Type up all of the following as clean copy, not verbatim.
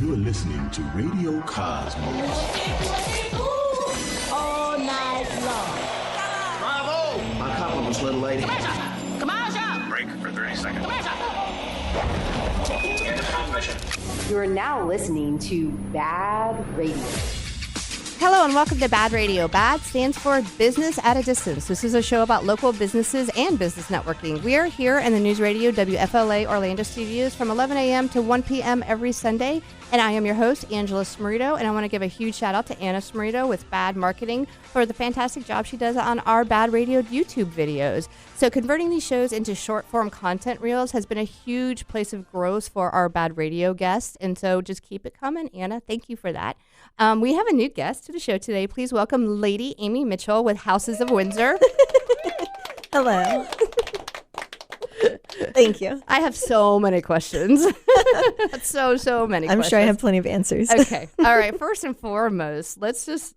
You're listening to Radio Cosmos. All night long. Bravo! My compliments, little lady. Commercial! Break for 30 seconds. Commercial! End of transmission. You are now listening to BaaD Radio. Hello and welcome to BaaD Radio. BaaD stands for Business at a Distance. This is a show about local businesses and business networking. We are here in the News Radio WFLA Orlando studios from 11 a.m. to 1 p.m. every Sunday. And I am your host, Angela Smerito. And I want to give a huge shout out to Anna Smerito with BaaD Marketing for the fantastic job she does on our BaaD Radio YouTube videos. So converting these shows into short form content reels has been a huge place of growth for our BaaD Radio guests. And so just keep it coming, Anna. Thank you for that. We have a new guest to the show today. Please welcome Lady Amy Mitchell with Houses of Windsor. Hello. Thank you. I have so many questions. so many questions. I'm sure I have plenty of answers. Okay. All right. First and foremost, let's just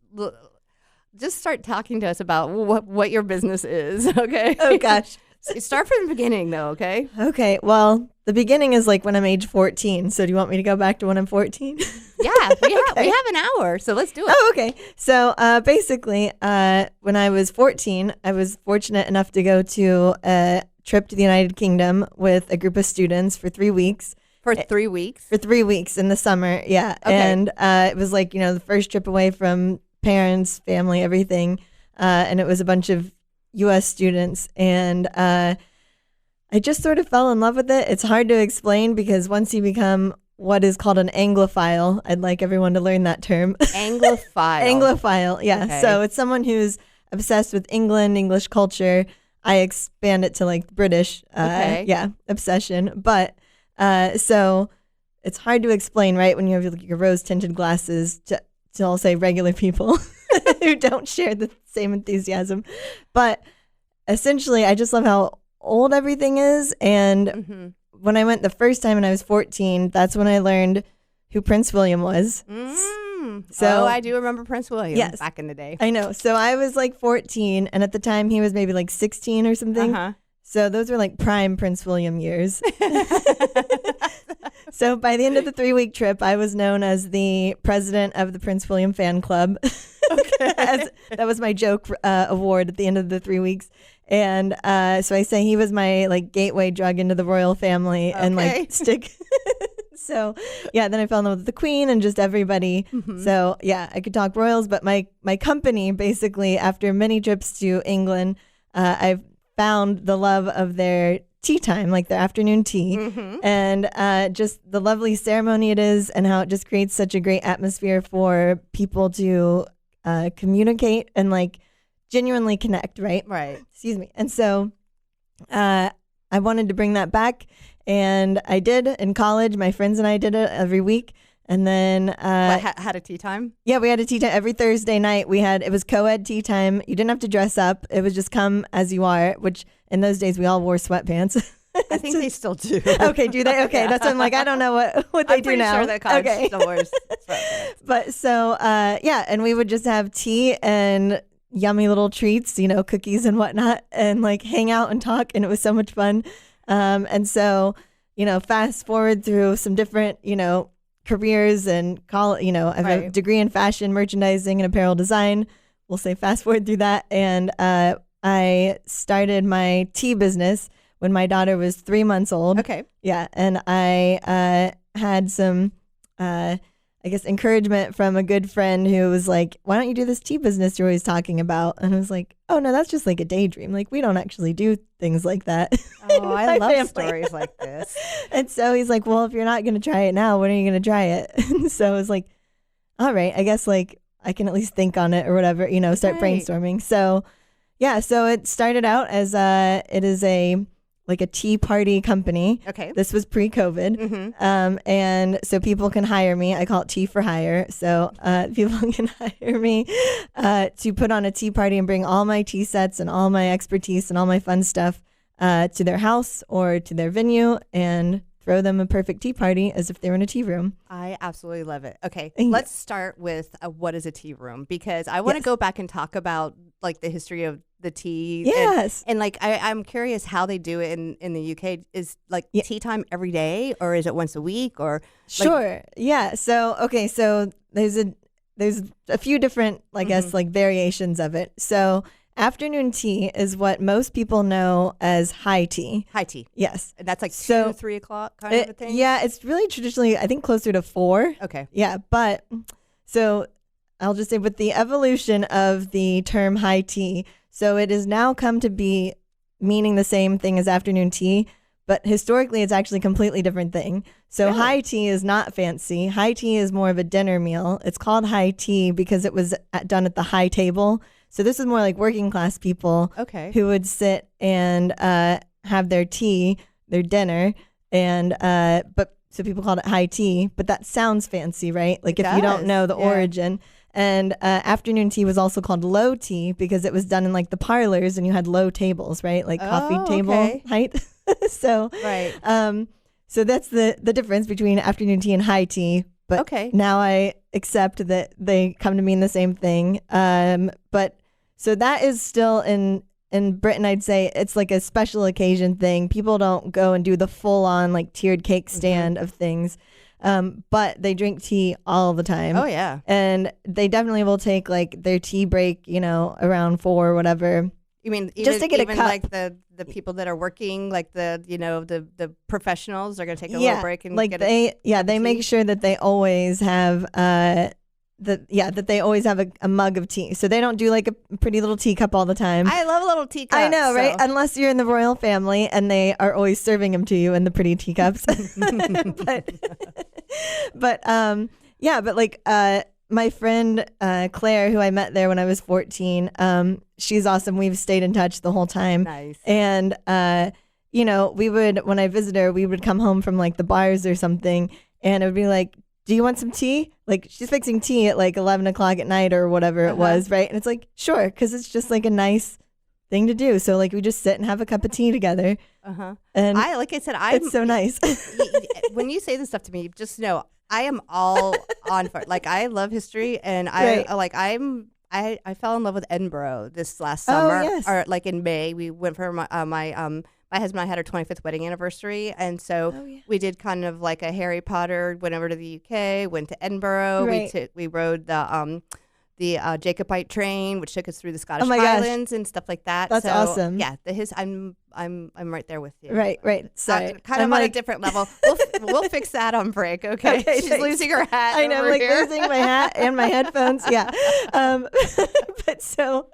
start talking to us about what your business is, okay? Oh, gosh. Start from the beginning, though, okay? Okay. Well, the beginning is like when I'm age 14. So do you want me to go back to when I'm 14? Yeah. We have an hour, so let's do it. Oh, okay. So basically, when I was 14, I was fortunate enough to go to a trip to the United Kingdom with a group of students for 3 weeks. For 3 weeks? For 3 weeks in the summer, yeah. Okay. And it was like, the first trip away from parents, family, everything. And it was a bunch of U.S. students. And I just sort of fell in love with it. It's hard to explain because once you become what is called an Anglophile, I'd like everyone to learn that term. Anglophile. Anglophile, yeah. Okay. So it's someone who's obsessed with England, English culture. I expand it to like British, obsession. But so it's hard to explain, right, when you have your rose-tinted glasses to I'll say regular people who don't share the same enthusiasm. But essentially, I just love how old everything is. And when I went the first time when I was 14, that's when I learned who Prince William was. So I do remember Prince William back in the day. I know. So I was like 14, and at the time he was maybe like 16 or something. So those were like prime Prince William years. So by the end of the 3-week trip, I was known as the president of the Prince William fan club. Okay. That was my joke award at the end of the 3 weeks. And so I say he was my like gateway drug into the royal family and like stick. So yeah, then I fell in love with the Queen and just everybody. So yeah, I could talk royals, but my company basically, after many trips to England, I've found the love of their tea time, like their afternoon tea, and just the lovely ceremony it is and how it just creates such a great atmosphere for people to communicate and like genuinely connect, right? Right. Excuse me. And so I wanted to bring that back, and I did in college. My friends and I did it every week. And then had a tea time? Yeah, we had a tea time every Thursday night. It was co-ed tea time. You didn't have to dress up. It was just come as you are, which in those days we all wore sweatpants. I think they still do. Okay, do they? Okay, that's what I'm like, I don't know what they do now. I'm pretty sure that college still wears sweatpants. But so, and we would just have tea and yummy little treats, cookies and whatnot, and like hang out and talk, and it was so much fun. And so, fast forward through some different, careers and college, I have a degree in fashion, merchandising, and apparel design. We'll say fast forward through that. And I started my tea business when my daughter was 3 months old. Okay. Yeah. And I had some, encouragement from a good friend who was like, why don't you do this tea business you're always talking about? And I was like, oh, no, that's just like a daydream. Like, we don't actually do things like that. Oh, I love stories like this. And so he's like, well, if you're not going to try it now, when are you going to try it? And so I was like, all right, I guess like I can at least think on it or whatever, start brainstorming. So yeah, so it started out as it is a tea party company. Okay. This was pre-COVID. And so people can hire me. I call it tea for hire. So people can hire me to put on a tea party and bring all my tea sets and all my expertise and all my fun stuff to their house or to their venue and throw them a perfect tea party as if they were in a tea room. I absolutely love it. Okay, let's start with what is a tea room, because I want to go back and talk about like the history of the tea. Yes. And like, I'm curious how they do it in the UK. Is like Yeah. tea time every day, or is it once a week, or? Sure. Yeah. So, okay. So there's a few different, I guess, like variations of it. So afternoon tea is what most people know as high tea. High tea. Yes. And that's like So 2, 3 o'clock kind of a thing? Yeah. It's really traditionally, I think, closer to 4. Okay. Yeah. But so I'll just say with the evolution of the term high tea, so it has now come to be meaning the same thing as afternoon tea, but historically it's actually a completely different thing. So Really? high tea is not fancy. High tea is more of a dinner meal. It's called high tea because it was done at the high table. So this is more like working class people who would sit and have their tea, their dinner, and so people called it high tea, but that sounds fancy, right? Like if you don't know the origin. And afternoon tea was also called low tea because it was done in like the parlors and you had low tables, right? Like coffee table height. So so that's the difference between afternoon tea and high tea. But now I accept that they come to mean the same thing. But so that is still in Britain, I'd say it's like a special occasion thing. People don't go and do the full on like tiered cake stand of things. But they drink tea all the time. Oh, yeah. And they definitely will take like their tea break, around 4 or whatever. You mean just to get a cup? Like the people that are working, like the professionals are going to take a little break and like get they make sure that they always have that they always have a mug of tea. So they don't do like a pretty little teacup all the time. I love a little teacup. I know, right? Unless you're in the royal family and they are always serving them to you in the pretty teacups. but like my friend Claire, who I met there when I was 14, she's awesome. We've stayed in touch the whole time. Nice. And we would, when I visit her, we would come home from like the bars or something, and it would be like, do you want some tea? Like she's fixing tea at like 11 o'clock at night or whatever it was, right? And it's like, sure, because it's just like a nice thing to do. So like we just sit and have a cup of tea together. And like I said, it's so nice. When you say this stuff to me, just know I am all on for it. Like I love history, and I fell in love with Edinburgh this last summer, or like in May. We went for my husband and I had our 25th wedding anniversary, and so we did kind of like a Harry Potter. Went over to the UK, went to Edinburgh. Right. We rode the Jacobite train, which took us through the Scottish Highlands and stuff like that. That's awesome. Yeah, I'm right there with you. Right. Sorry, kind of on a different level. We'll fix that on break. Okay. She's losing her hat. I know, over like here. losing my hat and my headphones. Yeah. But so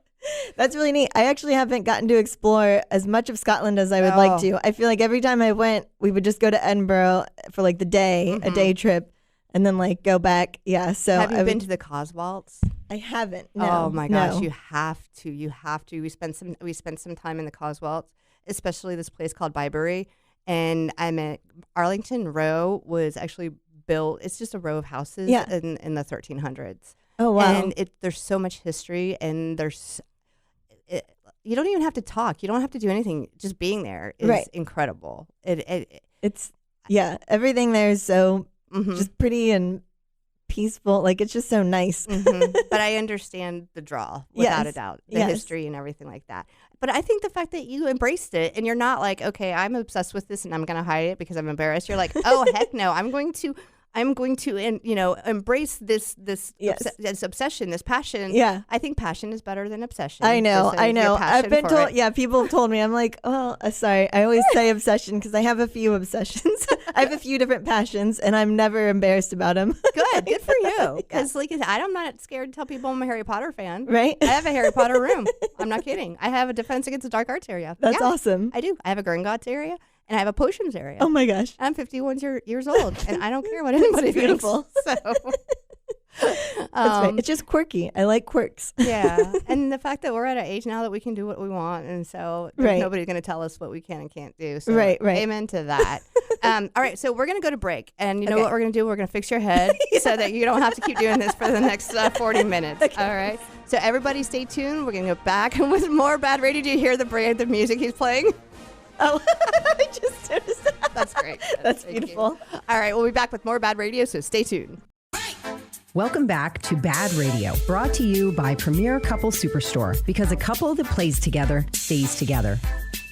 that's really neat. I actually haven't gotten to explore as much of Scotland as I would like to. I feel like every time I went, we would just go to Edinburgh for like the day, a day trip, and then like go back. Yeah. So have you been to the Cotswolds? I haven't. No. Oh my gosh, no. you have to. You have to. We spent some time in the Cotswolds, especially this place called Bybury, and I'm at Arlington Row was actually built. It's just a row of houses in the 1300s. Oh wow. And there's so much history, and you don't even have to talk. You don't have to do anything. Just being there is incredible. It's everything there is so just pretty and peaceful. Like it's just so nice. But I understand the draw without a doubt, the history and everything like that. But I think the fact that you embraced it and you're not like, okay, I'm obsessed with this and I'm going to hide it because I'm embarrassed. You're like, oh heck no, I'm going to embrace this obsession, this passion. Yeah. I think passion is better than obsession. I know. I've been told, it. people have told me, I'm like, oh, sorry. I always say obsession because I have a few obsessions. I have a few different passions and I'm never embarrassed about them. Good for you. Because like I'm not scared to tell people I'm a Harry Potter fan. Right. I have a Harry Potter room. I'm not kidding. I have a Defense Against the Dark Arts area. That's awesome. I do. I have a Gringotts area. And I have a potions area. Oh my gosh. I'm 51 years old, and I don't care what anybody thinks. So. That's right. It's just quirky. I like quirks. Yeah. And the fact that we're at an age now that we can do what we want, and so nobody's going to tell us what we can and can't do. So right. Amen to that. All right. So we're going to go to break. And you know what we're going to do? We're going to fix your head so that you don't have to keep doing this for the next 40 minutes. Okay. All right. So everybody stay tuned. We're going to go back with more BaaD Radio. Do you hear the music he's playing? Oh, I just noticed that. That's great. That's beautiful. All right. We'll be back with more BaaD Radio. So stay tuned. Welcome back to BaaD Radio, brought to you by Premier Couple Superstore, because a couple that plays together stays together.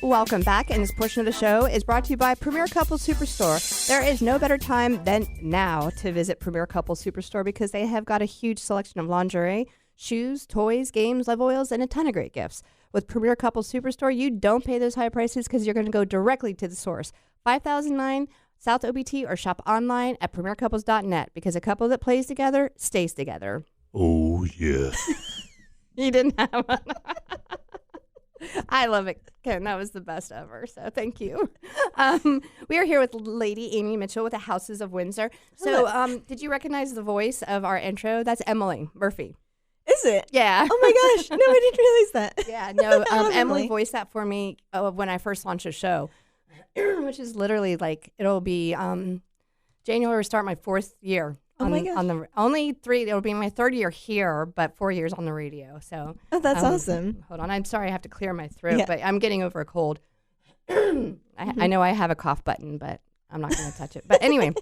Welcome back, and this portion of the show is brought to you by Premier Couple Superstore. There is no better time than now to visit Premier Couple Superstore because they have got a huge selection of lingerie, shoes, toys, games, love oils, and a ton of great gifts. With Premier Couple Superstore, you don't pay those high prices because you're going to go directly to the source. 5009 South OBT, or shop online at premiercouples.net, because a couple that plays together stays together. Oh, yeah. You didn't have one. I love it, Ken. That was the best ever. So thank you. We are here with Lady Amy Mitchell with the Houses of Windsor. So did you recognize the voice of our intro? That's Emily Murphy. Is it? Yeah. Oh my gosh. No, I didn't realize that. Yeah. No, Emily voiced that for me when I first launched a show, which is literally like, it'll be January, start my 4th year. Oh my gosh. On the only 3, it'll be my 3rd year here, but 4 years on the radio. So that's awesome. Hold on, I'm sorry, I have to clear my throat, Yeah. but I'm getting over a cold. I know I have a cough button, but I'm not going to touch it. But anyway,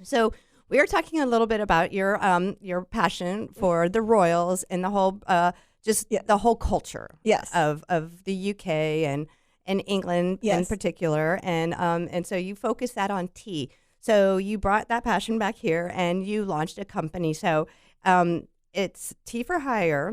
so we are talking a little bit about your passion for the royals and the whole the whole culture. Yes. Of the UK and England in Yes. particular, and so you focus that on tea. So you brought that passion back here and you launched a company. So it's Tea for Hire.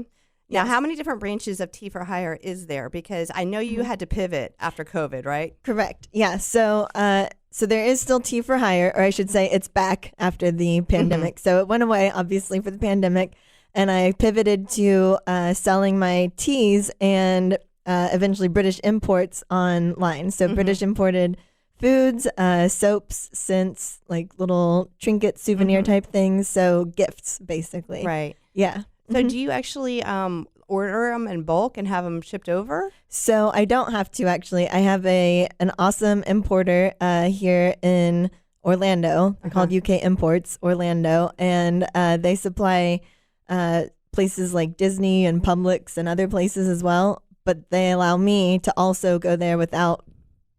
Now, Yes. how many different branches of Tea for Hire is there? Because I know you had to pivot after COVID, right? Correct. Yeah. So there is still Tea for Hire, or I should say it's back after the pandemic. So it went away, obviously, for the pandemic. And I pivoted to selling my teas and eventually British imports online. So British imported foods, soaps, scents, like little trinket souvenir type things. So gifts, basically. Right. Yeah. So do you actually order them in bulk and have them shipped over? So I don't have to, actually. I have an awesome importer here in Orlando called UK Imports Orlando, and they supply places like Disney and Publix and other places as well. But they allow me to also go there without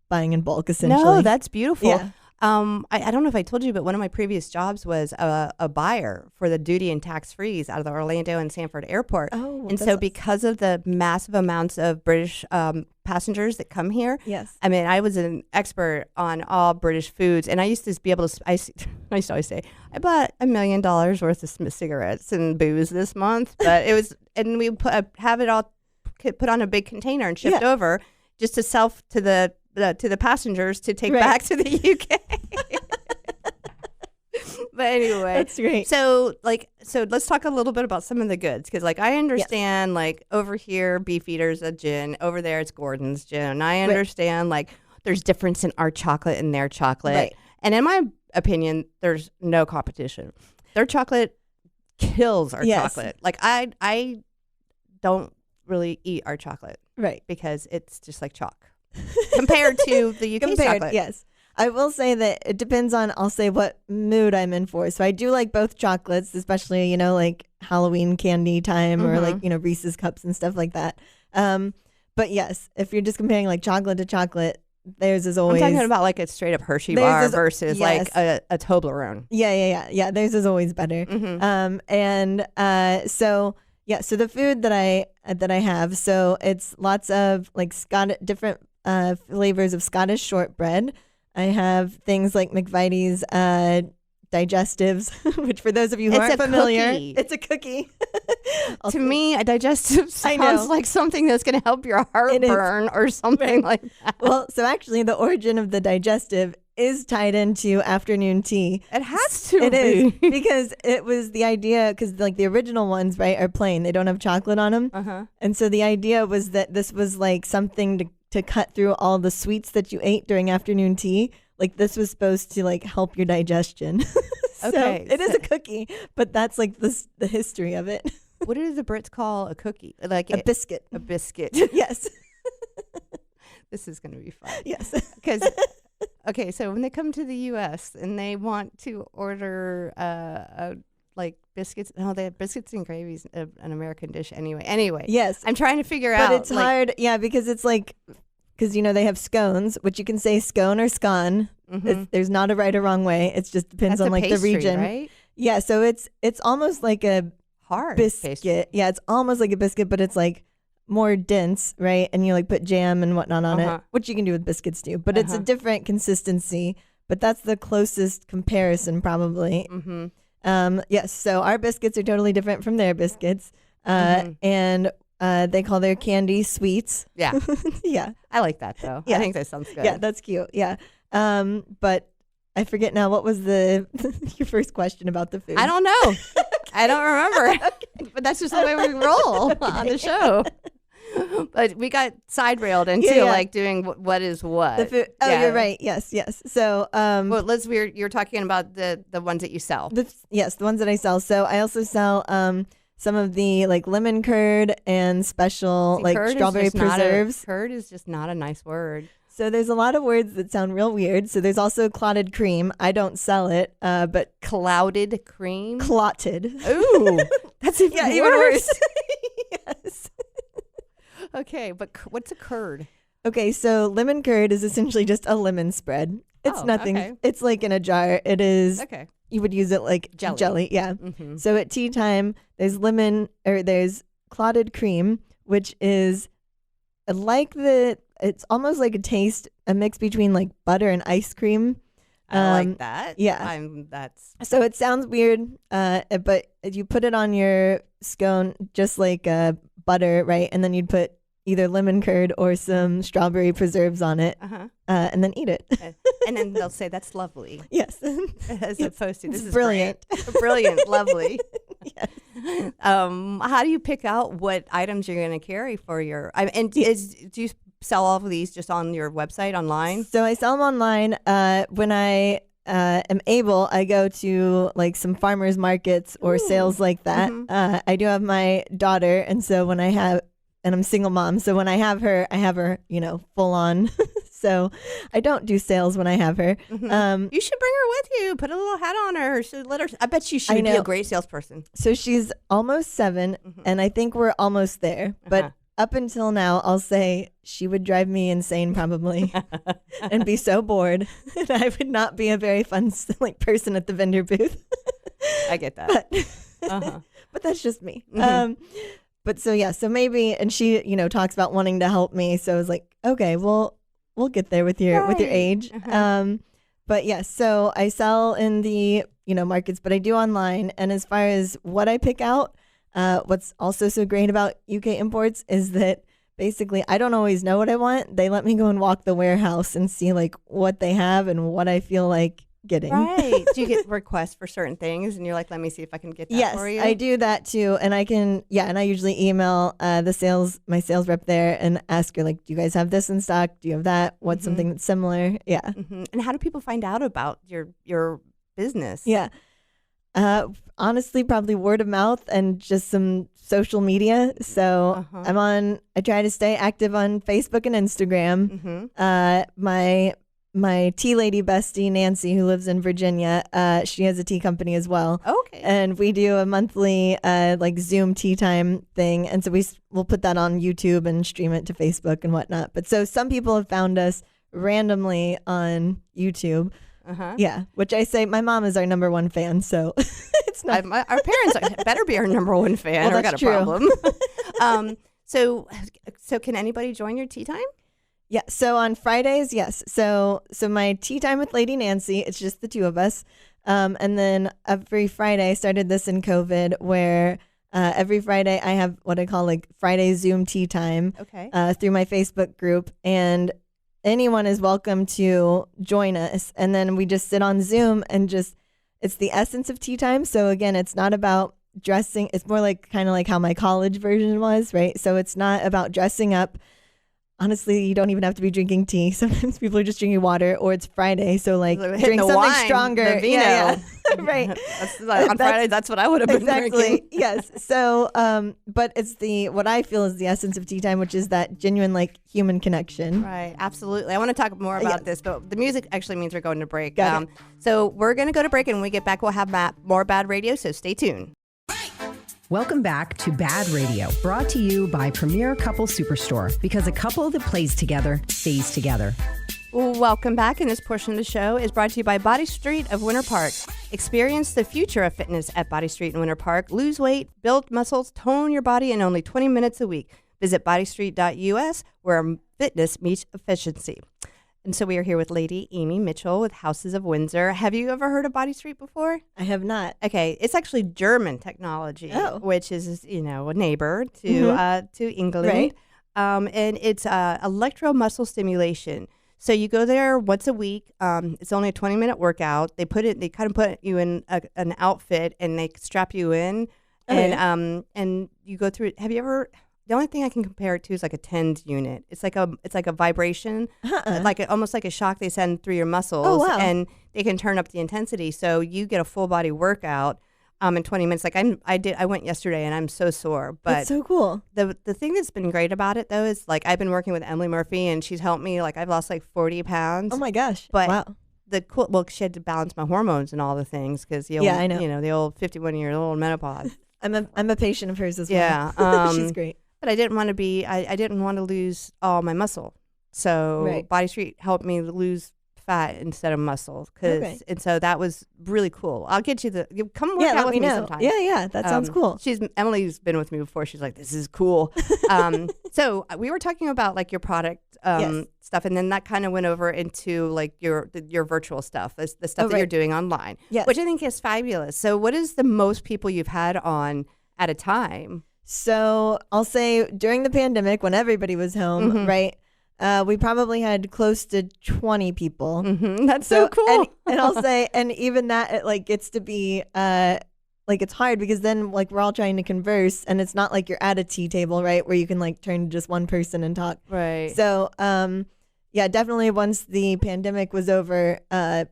buying in bulk, essentially. No, that's beautiful. Yeah. I don't know if I told you, but one of my previous jobs was a buyer for the duty and tax frees out of the Orlando and Sanford airport. Oh, and that's so because of the massive amounts of British passengers that come here, Yes. I mean, I was an expert on all British foods, and I used to be able to. I used to always say, I bought $1 million worth of cigarettes and booze this month, but it was, and we have it all put on a big container and shipped over just to sell to the passengers to take back to the UK. But anyway, That's great. So let's talk a little bit about some of the goods, because like I understand like over here Beefeater's a gin, over there it's Gordon's gin, and I understand like there's difference in our chocolate and their chocolate, Right. and in my opinion there's no competition. Their chocolate kills our chocolate. Like I don't really eat our chocolate, Right. because it's just like chalk compared to the UK chocolate. Yes. I will say that it depends on, I'll say, what mood I'm in for. So I do like both chocolates, especially, like Halloween candy time or like, Reese's cups and stuff like that. But yes, if you're just comparing like chocolate to chocolate, theirs is always. I'm talking about like a straight up Hershey Theirs bar is- versus like a Toblerone. Yeah. Theirs is always better. So the food that I have, so it's lots of like different flavors of Scottish shortbread. I have things like McVitie's digestives, which for those of you who aren't familiar, cookie. it's a cookie. To me, a digestive I sounds know. like something that's going to help your heartburn or something like that. Well, so actually the origin of the digestive is tied into afternoon tea. It has to It be. is because it was the idea, because like the original ones, right, are plain. They don't have chocolate on them. And so the idea was that this was like something to cut through all the sweets that you ate during afternoon tea. Like this was supposed to like help your digestion. So Okay, it is a cookie, but that's like the history of it. What do the Brits call a cookie? Like A biscuit. A biscuit. Yes. This is going to be fun. Yes. Because, okay, so when they come to the U.S. and they want to order like biscuits, they have biscuits and gravy's an American dish anyway. Yes. I'm trying to figure But out. it's hard, because it's like, because they have scones, which you can say scone or scone. There's not a right or wrong way. It just depends That's on a like pastry, the region. right? Yeah, so it's almost like a Hard biscuit. pastry. Yeah, it's almost like a biscuit, but it's like more dense, right? And you like put jam and whatnot on it, which you can do with biscuits too. But it's a different consistency. But that's the closest comparison, probably. Yes. So our biscuits are totally different from their biscuits, and they call their candy sweets. Yeah. Yeah. I like that though. Yeah. I think that sounds good. Yeah, that's cute. Yeah. But I forget now. What was your first question about the food? I don't know. I don't remember. But that's just the way we roll on the show. But we got side railed into like doing what is what. The food. Oh, you're right. Yes. So, well, you're talking about the ones that you sell. Yes, the ones that I sell. So I also sell some of the like lemon curd and special like strawberry preserves. Curd is just not a nice word. So there's a lot of words that sound real weird. So there's also clotted cream. I don't sell it, but clouded cream. Clotted. Ooh, that's even worse. Yes. Okay, but what's a curd? Okay, so lemon curd is essentially just a lemon spread. It's nothing. Okay. It's like in a jar. It is. Okay. You would use it like jelly. Yeah. So at tea time, there's there's clotted cream, which is it's almost like a mix between like butter and ice cream. I like that. Yeah. That's so it sounds weird, but you put it on your scone just like butter, right? And then you'd put either lemon curd or some strawberry preserves on it, and then eat it. And then they'll say, that's lovely. Yes. As opposed to, this is brilliant. Brilliant, lovely. Yes. How do you pick out what items you're going to carry for your, do you sell all of these just on your website online? So I sell them online. When I am able, I go to like some farmers markets or sales like that. I do have my daughter, and so and I'm single mom, so when I have her, full on. So I don't do sales when I have her. You should bring her with you. Put a little hat on her. I bet you should be a great salesperson. So she's almost 7, and I think we're almost there. But up until now, I'll say she would drive me insane probably and be so bored. And I would not be a very fun person at the vendor booth. I get that. But that's just me. But so maybe, and she, talks about wanting to help me. So I was like, okay, well, we'll get there with your age. But yes, so I sell in the, markets, but I do online. And as far as what I pick out, what's also so great about UK imports is that basically I don't always know what I want. They let me go and walk the warehouse and see like what they have and what I feel like getting. Right. Do you get requests for certain things and you're like, let me see if I can get that for you? Yes, I do that too. And and I usually email my sales rep there and ask her like, do you guys have this in stock? Do you have that? What's something that's similar? Yeah. And how do people find out about your business? Yeah. Honestly, probably word of mouth and just some social media. So I try to stay active on Facebook and Instagram. My tea lady bestie, Nancy, who lives in Virginia, she has a tea company as well. Okay. And we do a monthly like Zoom tea time thing. And so we'll put that on YouTube and stream it to Facebook and whatnot. But so some people have found us randomly on YouTube. Yeah, which I say my mom is our number one fan, so it's not. Our parents better be our number one fan, or I got a problem. So can anybody join your tea time? Yeah. So on Fridays, yes. So my tea time with Lady Nancy, it's just the two of us, and then every Friday, I started this in COVID, where every Friday I have what I call like Friday Zoom tea time. Okay. Through my Facebook group, and anyone is welcome to join us. And then we just sit on Zoom and it's the essence of tea time. So again, it's not about dressing. It's more like kind of like how my college version was, right? So it's not about dressing up. Honestly, you don't even have to be drinking tea. Sometimes people are just drinking water, or it's Friday, so like drink something wine, stronger. The vino. Yeah. Right. On Friday, that's what I would have been drinking. Yes. So, but it's what I feel is the essence of tea time, which is that genuine like human connection. Right. Absolutely. I want to talk more about this, but the music actually means we're going to break. Got it. So we're going to go to break, and when we get back, we'll have more BaaD Radio. So stay tuned. Welcome back to BaaD Radio, brought to you by Premier Couple Superstore, because a couple that plays together stays together. Welcome back, and this portion of the show is brought to you by BaaD Street of Winter Park. Experience the future of fitness at BaaD Street in Winter Park. Lose weight, build muscles, tone your body in only 20 minutes a week. Visit BaaDstreet.us, where fitness meets efficiency. And so we are here with Lady Amy Mitchell with Houses of Windsor. Have you ever heard of BaaD Street before? I have not. Okay, it's actually German technology, which is, a neighbor to England. Right. And it's electromuscle stimulation. So you go there once a week. It's only a 20-minute workout. They kind of put you in an outfit and they strap you in, and you go through. Have you ever? The only thing I can compare it to is like a TENS unit. It's like a vibration, almost like a shock they send through your muscles. Oh, wow. And they can turn up the intensity, so you get a full body workout. In 20 minutes. Like I went yesterday and I'm so sore. But That's so cool. The thing that's been great about it though is like I've been working with Emily Murphy and she's helped me. Like I've lost like 40 pounds. Oh my gosh. But wow. She had to balance my hormones and all the things because I know. The old 51-year-old menopause. I'm a patient of hers as well. Yeah. She's great. But I didn't want to I didn't want to lose all my muscle. So BaaD Street helped me lose fat instead of muscle, and so that was really cool. I'll get you come work out with me sometime. Yeah, that sounds cool. Emily's been with me before. She's like, this is cool. So we were talking about like your product stuff, and then that kind of went over into like your virtual stuff, the stuff that you're doing online, which I think is fabulous. So what is the most people you've had on at a time? So I'll say during the pandemic when everybody was home, right? We probably had close to 20 people. Mm-hmm. That's so cool. And I'll say, and even that it like gets to be it's hard because then like we're all trying to converse and it's not like you're at a tea table, right? Where you can like turn to just one person and talk. Right. So definitely once the pandemic was over,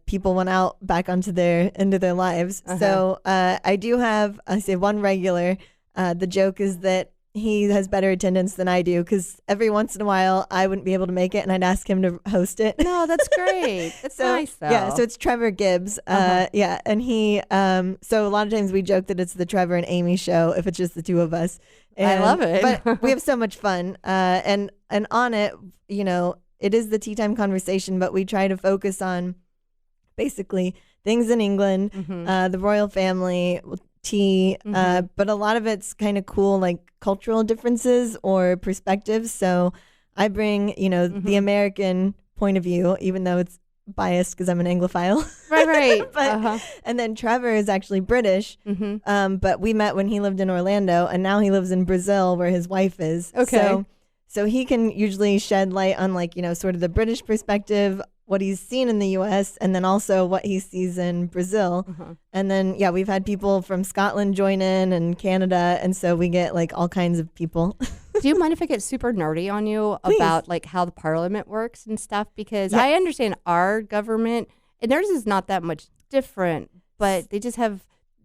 people went out back into their lives. So I do have, I say one regular. The joke is that he has better attendance than I do because every once in a while I wouldn't be able to make it and I'd ask him to host it. No, that's great. That's nice though. Yeah, so it's Trevor Gibbs. And he, so a lot of times we joke that it's the Trevor and Amy show if it's just the two of us. I love it. But we have so much fun. And on it, it is the tea time conversation, but we try to focus on basically things in England, the royal family, tea, but a lot of it's kind of cool, like cultural differences or perspectives. So I bring, the American point of view, even though it's biased because I'm an Anglophile. Right. But, and then Trevor is actually British, but we met when he lived in Orlando, and now he lives in Brazil where his wife is. Okay. So he can usually shed light on like, sort of the British perspective, what he's seen in the U.S., and then also what he sees in Brazil. And then, we've had people from Scotland join in and Canada. And so we get like all kinds of people. Do you mind if I get super nerdy on you about like how the parliament works and stuff? Because I understand our government, and theirs is not that much different, but they just have,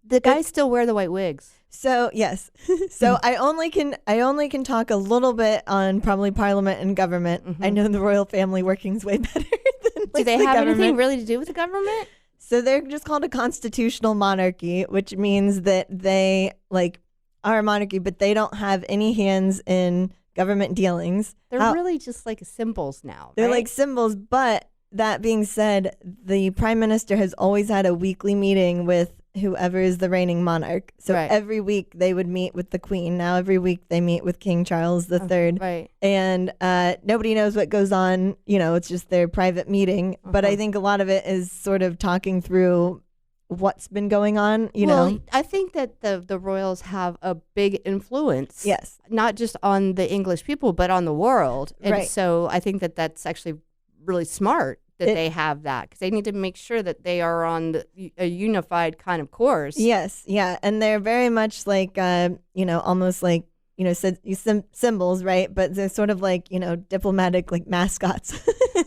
the guys still wear the white wigs. So yes, so I only can talk a little bit on probably parliament and government. I know the royal family working's way better than do they have anything really to do with the government? So they're just called a constitutional monarchy, which means that they like are a monarchy, but they don't have any hands in government dealings. They're really just like symbols now. They're right? like symbols, but that being said, the prime minister has always had a weekly meeting with whoever is the reigning monarch. So every week they would meet with the queen. Now every week they meet with King Charles III. Right. And nobody knows what goes on. It's just their private meeting. But I think a lot of it is sort of talking through what's been going on, know. I think that the royals have a big influence. Yes. Not just on the English people, but on the world. And so I think that that's actually really smart that they have that, because they need to make sure that they are on a unified kind of course. Yes, yeah, and they're very much like, almost like, symbols, right? But they're sort of like, diplomatic, like mascots.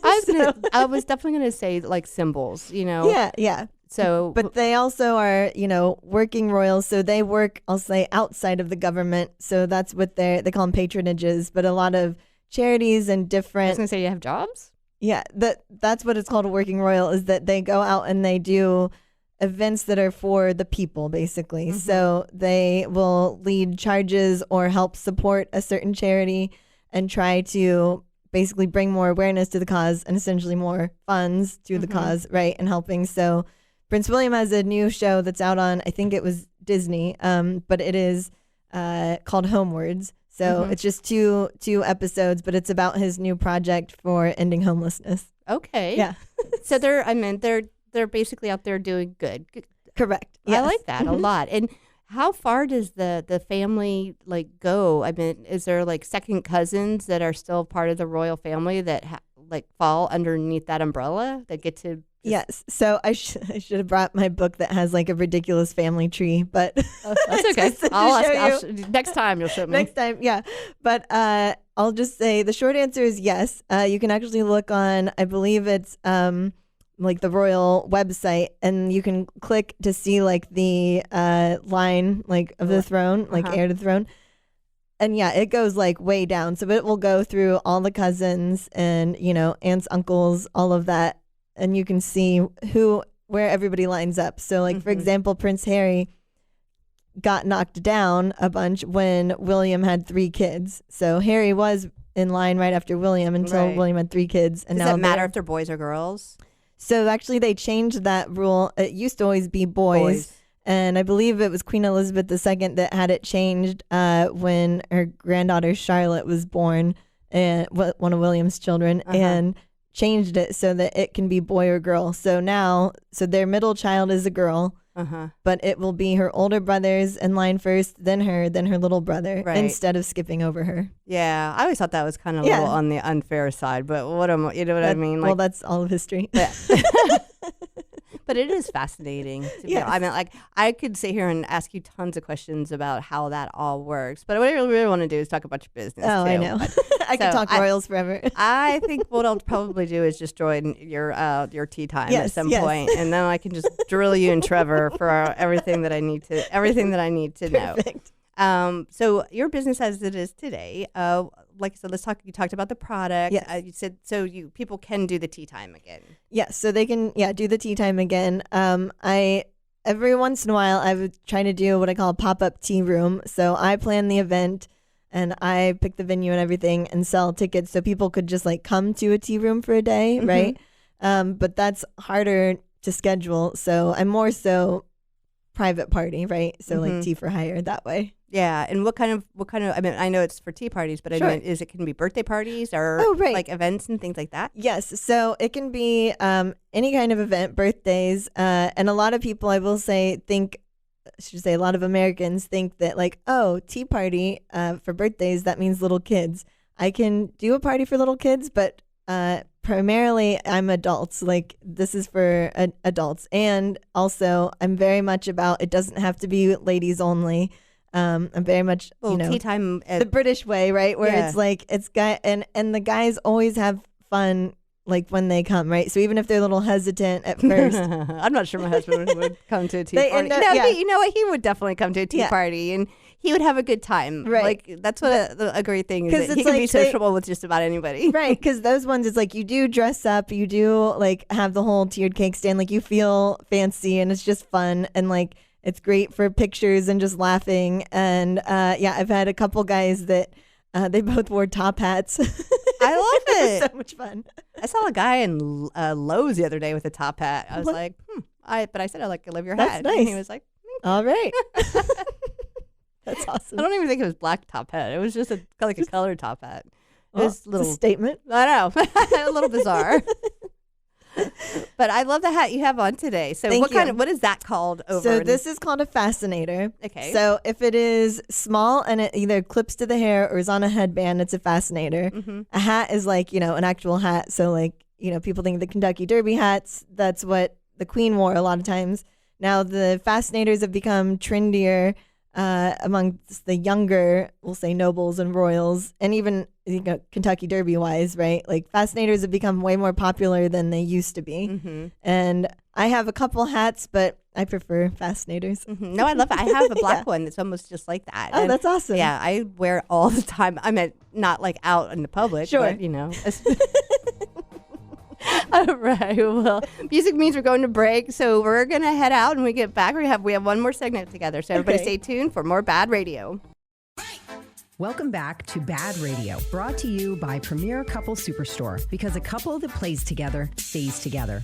I was definitely going to say like symbols, Yeah. So, but they also are, working royals. So they work, I'll say, outside of the government. So that's what they call them patronages. But a lot of charities and different. I was going to say, you have jobs? Yeah, that's what it's called, a working royal, is that they go out and they do events that are for the people, basically. So they will lead charges or help support a certain charity and try to basically bring more awareness to the cause and essentially more funds to the cause, right, and helping. So Prince William has a new show that's out on, I think it was Disney, but it is called Homewards. So it's just two episodes, but it's about his new project for ending homelessness. Okay. Yeah. So they're basically out there doing good. Correct. I Yes. like that a lot. And how far does the family like go? I mean, is there like second cousins that are still part of the royal family that like fall underneath that umbrella that get to? Yes. So I should have brought my book that has like a ridiculous family tree, but That's okay. Next time you'll show me. Next time, yeah. But I'll just say the short answer is yes. You can actually look on, I believe it's like the royal website, and you can click to see like the line like of the throne, like heir to the throne. And yeah, it goes like way down. So it will go through all the cousins and, you know, aunts, uncles, all of that. And you can see where everybody lines up. So like, for example, Prince Harry got knocked down a bunch when William had 3 kids. So Harry was in line right after William until William had 3 kids. And Does now it matter if they're boys or girls? So actually they changed that rule. It used to always be boys. And I believe it was Queen Elizabeth II that had it changed when her granddaughter Charlotte was born, and one of William's children, and changed it so that it can be boy or girl. So now, their middle child is a girl, but it will be her older brothers in line first, then her little brother, instead of skipping over her. Yeah, I always thought that was kind of a little on the unfair side, but you know what I mean? Like, well, that's all of history. Yeah. But it is fascinating. I mean, like, I could sit here and ask you tons of questions about how that all works. But what I really want to do is talk about your business. Oh, too. I know. I could talk royals forever. I think what I'll probably do is just join your tea time at some point, and then I can just drill you and Trevor for everything that I need to know. Perfect. So your business as it is today, like I said, let's talk. You talked about the product. Yes. You said people can do the tea time again. Yes, so they can do the tea time again. I every once in a while I would try to do what I call a pop-up tea room. So I plan the event and I pick the venue and everything and sell tickets so people could just like come to a tea room for a day, right? But that's harder to schedule. So I'm more so private party, right? So like tea for hire that way. Yeah, and what kind of? I mean, I know it's for tea parties, but I mean, can be birthday parties or like events and things like that? Yes, so it can be any kind of event, birthdays, and a lot of people, I will say, a lot of Americans think that like, oh, tea party for birthdays, that means little kids. I can do a party for little kids, but primarily I'm adults. Like this is for adults, and also I'm very much about it doesn't have to be ladies only. I'm very much, tea time the British way, right? Where it's like, it's guy and the guys always have fun, like when they come, right? So even if they're a little hesitant at first. I'm not sure my husband would come to a tea party. You know what? He would definitely come to a tea party and he would have a good time. Right. Like that's what a great thing is. That he can be sociable with just about anybody. Right. Because those ones, it's like you do dress up, you do like have the whole tiered cake stand, like you feel fancy and it's just fun. And like, it's great for pictures and just laughing. And I've had a couple guys that they both wore top hats. I love it. So much fun. I saw a guy in Lowe's the other day with a top hat. I was like, but I said, I like to live your hat. Nice. And he was like, all right. That's awesome. I don't even think it was black top hat. It was just a colored top hat. It was it's a statement. I know. A little bizarre. But I love the hat you have on today. So what is that called over? So this is called a fascinator. Okay. So if it is small and it either clips to the hair or is on a headband, it's a fascinator. A hat is like, an actual hat. So like, people think the Kentucky Derby hats, that's what the Queen wore a lot of times. Now the fascinators have become trendier amongst the younger, we'll say nobles and royals, and even Kentucky Derby wise, right? Like fascinators have become way more popular than they used to be. And I have a couple hats, but I prefer fascinators. No, I love it. I have a black one that's almost just like that. Oh, that's awesome. Yeah, I wear it all the time. I mean, not like out in the public, but All right. Well, music means we're going to break, so we're going to head out. And when we get back, we have one more segment together. So everybody stay tuned for more BaaD Radio. Welcome back to BaaD Radio, brought to you by Premier Couple Superstore, because a couple that plays together stays together.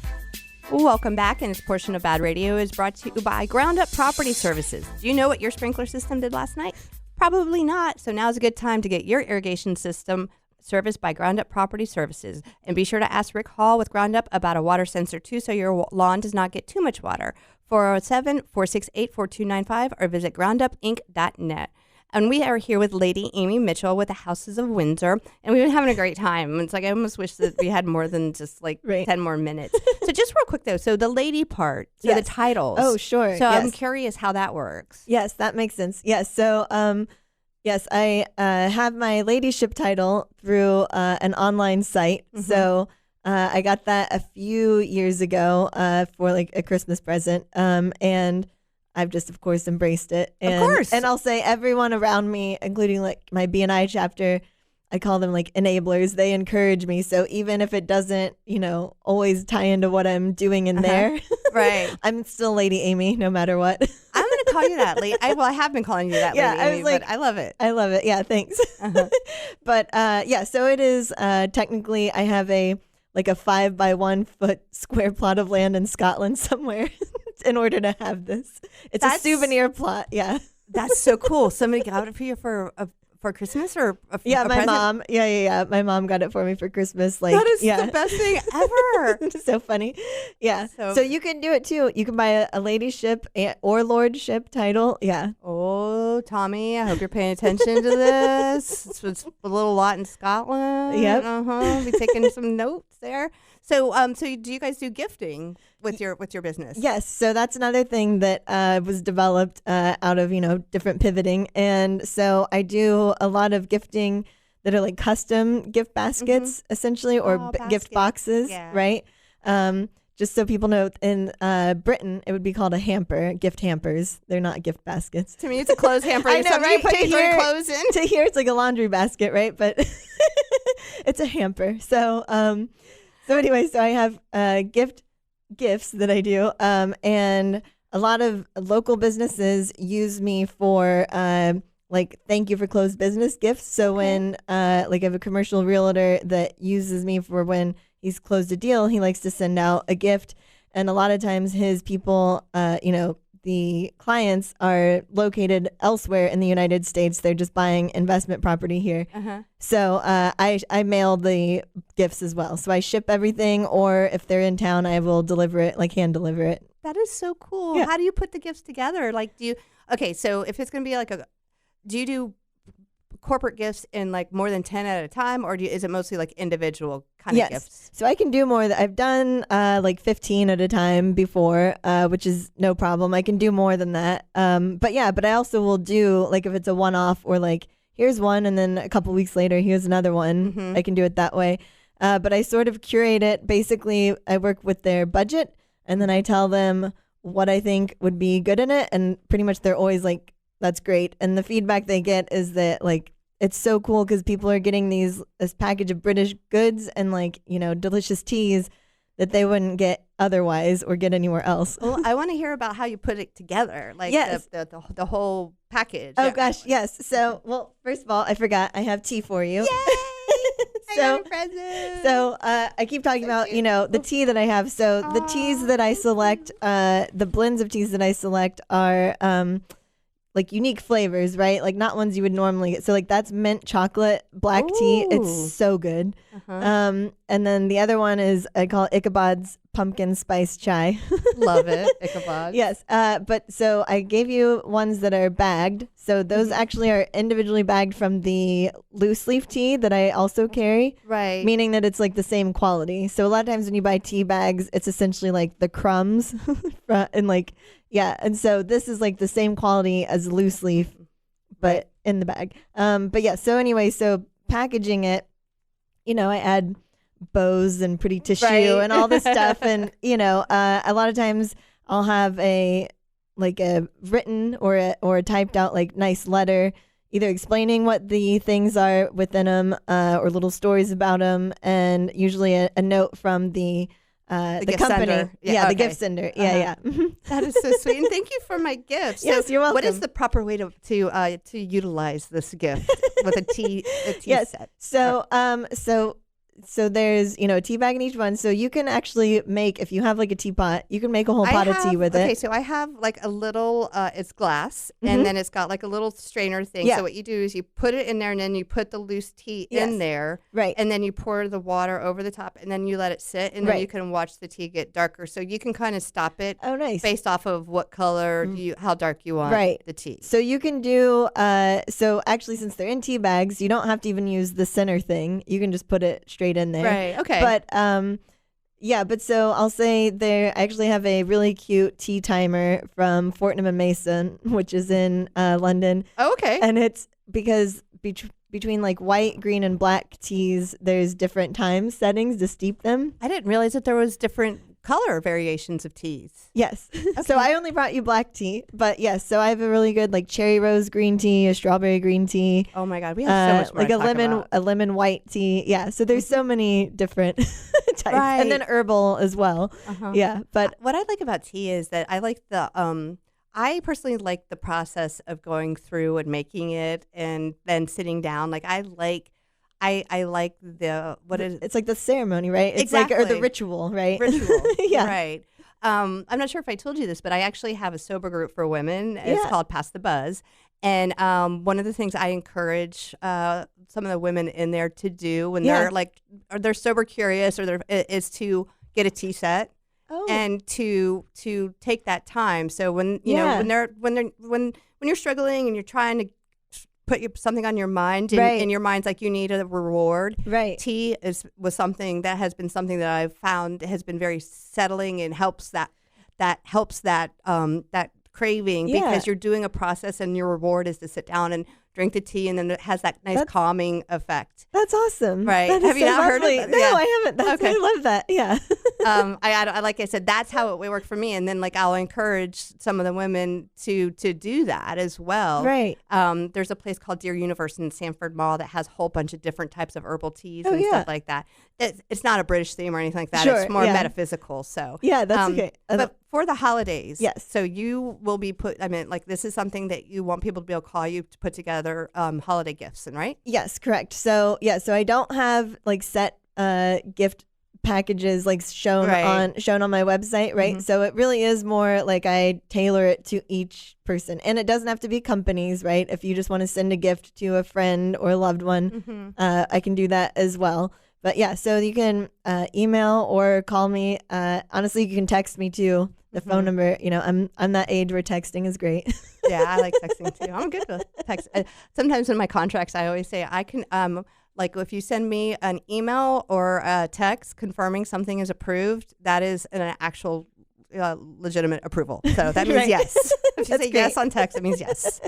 Welcome back, and this portion of BaaD Radio is brought to you by Ground Up Property Services. Do you know what your sprinkler system did last night? Probably not, so now's a good time to get your irrigation system serviced by Ground Up Property Services. And be sure to ask Rick Hall with Ground Up about a water sensor too, so your lawn does not get too much water. 407-468-4295 or visit groundupinc.net. And we are here with Lady Amy Mitchell with the Houses of Windsor, and we've been having a great time. It's like I almost wish that we had more than just like 10 more minutes. So just real quick though, so the lady part, so the titles. Oh, sure. So I'm curious how that works. Yes, that makes sense. Yes, so yes, I have my ladyship title through an online site. Mm-hmm. So I got that a few years ago for like a Christmas present, and I've just, of course, embraced it. And, of course. And I'll say everyone around me, including like my BNI chapter, I call them like enablers. They encourage me. So even if it doesn't, always tie into what I'm doing in there, right? I'm still Lady Amy, no matter what. I'm going to call you that. I have been calling you that, Lady Amy, but I love it. I love it. Yeah, thanks. Uh-huh. But so it is technically I have a 5 by 1 foot square plot of land in Scotland somewhere. In order to have this, it's a souvenir plot. Yeah, that's so cool. Somebody got it for you for Christmas or a my present? mom. Yeah. My mom got it for me for Christmas. That is the best thing ever. It's so funny. Yeah. So you can do it too. You can buy a ladyship or lordship title. Yeah. Oh, Tommy, I hope you're paying attention to this. It's a little lot in Scotland. Yep. Be taking some notes there. So, do you guys do gifting with your business? Yes. So that's another thing that was developed out of different pivoting, and so I do a lot of gifting that are like custom gift baskets, essentially, or gift boxes, right? Just so people know, in Britain, it would be called a hamper, gift hampers. They're not gift baskets. To me, it's a clothes hamper. I know, right? You put your clothes in. To here, it's like a laundry basket, right? But it's a hamper. So anyway, so I have gifts that I do, and a lot of local businesses use me for thank you for closed business gifts. So when I have a commercial realtor that uses me for when he's closed a deal, he likes to send out a gift, and a lot of times his people, the clients are located elsewhere in the United States. They're just buying investment property here. Uh-huh. So I mail the gifts as well. So I ship everything, or if they're in town, I will deliver it, hand deliver it. That is so cool. Yeah. How do you put the gifts together? So if it's going to be do you do corporate gifts in more than 10 at a time, or is it mostly individual kind of gifts? So I can do more. I've done 15 at a time before, which is no problem. I can do more than that. But I also will do if it's a one-off, or here's one and then a couple weeks later here's another one. Mm-hmm. I can do it that way. But I sort of curate it. Basically, I work with their budget, and then I tell them what I think would be good in it, and pretty much they're always that's great. And the feedback they get is that it's so cool because people are getting this package of British goods and delicious teas that they wouldn't get otherwise or get anywhere else. Well, I want to hear about how you put it together, yes. the whole package. Oh gosh, yes. So, first of all, I forgot I have tea for you. Yay! I got a present. So I keep talking about the tea that I have. So the teas that I select, the blends of teas that I select are unique flavors, right? Not ones you would normally get. So that's mint chocolate black tea. It's so good. Uh-huh. And then the other one is, I call it Ichabod's pumpkin spice chai. Love it, Ichabod. Yes. But so I gave you ones that are bagged. So those actually are individually bagged from the loose leaf tea that I also carry. Right. Meaning that it's the same quality. So a lot of times when you buy tea bags, it's essentially the crumbs and and so this is the same quality as loose leaf, but in the bag. So anyway, so packaging it, I add bows and pretty tissue and all this stuff. And, a lot of times I'll have a written or a typed out nice letter, either explaining what the things are within them or little stories about them, and usually a note from the company. Sender. The gift sender. Yeah. That is so sweet. And thank you for my gift. Yes, you're welcome. What is the proper way to utilize this gift? with a tea yes. set. So there's, a tea bag in each one. So you can actually make, if you have like a teapot, you can make a whole pot of tea with it. Okay, so I have like a little, it's glass, and then it's got like a little strainer thing. Yeah. So what you do is you put it in there, and then you put the loose tea in there. Right. And then you pour the water over the top, and then you let it sit, and then you can watch the tea get darker. So you can kind of stop it based off of what color, how dark you want the tea. So you can do, so actually since they're in tea bags, you don't have to even use the center thing. You can just put it straight in there. Right. Okay. But but so I'll say I actually have a really cute tea timer from Fortnum and Mason, which is in London. Oh, okay. And it's because between like white, green, and black teas, there's different time settings to steep them. I didn't realize that there was different color variations of teas. Yes. So I only brought you black tea, but yes. So I have a really good like cherry rose green tea, a strawberry green tea. Oh my God, we have so much more like to talk about. a lemon white tea. Yeah. So there's so many different types, and then herbal as well. Yeah. But what I like about tea is that I like I personally like the process of going through and making it and then sitting down. Like I like it's like the ceremony, right? It's exactly. like, or the ritual, right? Yeah. Right. I'm not sure if I told you this, but I actually have a sober group for women. It's called Pass the Buzz. And one of the things I encourage some of the women in there to do when they're sober curious is to get a tea set. And to take that time. So when when you're struggling and you're trying to put something on your mind, and your mind's like you need a reward. Right. Tea was something that has been something that I've found has been very settling and helps that craving because you're doing a process and your reward is to sit down and drink the tea, and then it has that nice calming effect. That's awesome. Right. Have you not heard of that? No, I haven't. Okay. I love that. Yeah. I like I said, that's how it worked for me. And then I'll encourage some of the women to do that as well. Right. There's a place called Dear Universe in Sanford Mall that has a whole bunch of different types of herbal teas and stuff like that. It's not a British theme or anything like that. Sure, it's more metaphysical. So yeah, that's okay. But for the holidays, yes. So you will be this is something that you want people to be able to call you to put together holiday gifts, right? Yes, correct. So so I don't have set gift packages shown on my website, right? Mm-hmm. So it really is more I tailor it to each person, and it doesn't have to be companies, right? If you just want to send a gift to a friend or a loved one, I can do that as well. But yeah, so you can email or call me. Honestly, you can text me too. The phone number, I'm that age where texting is great. Yeah, I like texting too. I'm good with text. Sometimes in my contracts, I always say I can, if you send me an email or a text confirming something is approved, that is an actual legitimate approval. So that means yes. If you say yes on text, it means yes.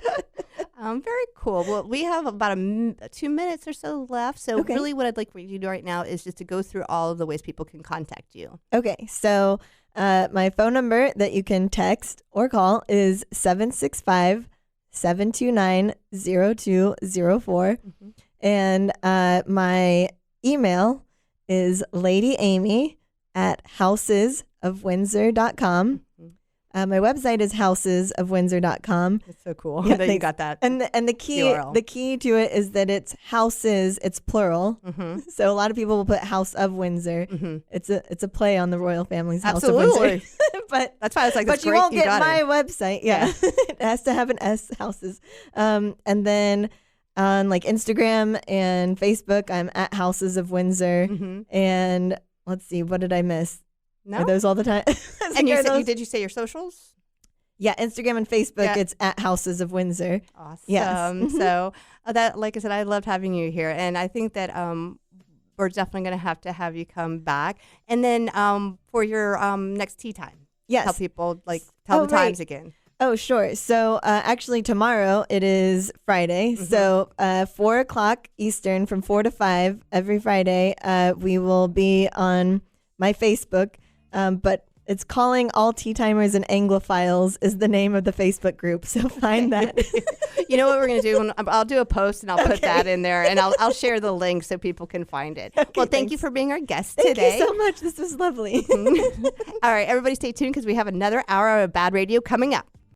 Very cool. Well, we have about 2 minutes or so left. So really what I'd like for you to do right now is just to go through all of the ways people can contact you. Okay. So my phone number that you can text or call is 765-729-0204. And my email is ladyamy@housesofwindsor.com. My website is housesofwindsor.com. It's so cool that you got that. And the key URL. The key to it is that it's houses, it's plural. So a lot of people will put House of Windsor. It's a play on the royal family's House of Windsor. But that's why it's but you won't get my website. Yeah. It has to have an S, houses. And then on Instagram and Facebook, I'm at Houses of Windsor. And let's see, what did I miss? No? Are those all the time? And did you say your socials? Yeah, Instagram and Facebook, it's at Houses of Windsor. Awesome. Yes. So that, like I said, I loved having you here. And I think that we're definitely going to have you come back. And then for your next tea time. Yes. Tell people, tell the times again. Oh, sure. So actually tomorrow it is Friday. So 4 o'clock Eastern from 4 to 5 every Friday, we will be on my Facebook. But it's Calling All Tea Timers and Anglophiles is the name of the Facebook group. So find that. You know what we're going to do? I'll do a post and I'll put that in there, and I'll share the link so people can find it. Okay, well, thank you for being our guest today. Thank you so much. This was lovely. All right, everybody stay tuned because we have another hour of BaaD Radio coming up.